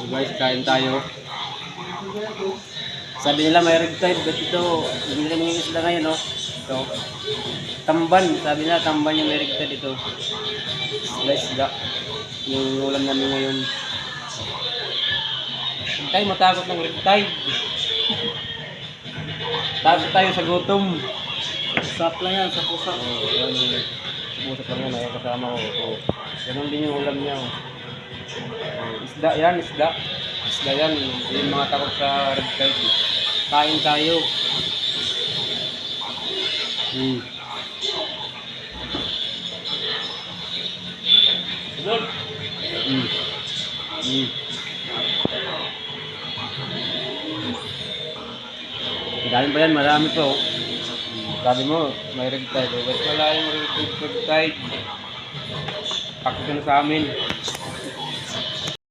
Guys, kain tayo. Sabi nila may red tide, but ito, hindi lang yung isla ngayon, no? Ito, tamban. Sabi nila, tamban yung may red tide ito. Isda. Yung ulam namin ngayon. Huwag tayo matakot ng red tide. Takot tayo sa gutom. Sap lang yan sa pusa. Yan. Pusat lang yan, ayaw kasama ko. Ganun din yung ulam niya. Isda yan, isda. Isda yan. Yung mga takot sa red tide. Kain tayo. Good. Kailangan pa yan, marami pa. Oh. Sabi mo, may red tide. Ba't wala yung red tide? Pakita na sa amin.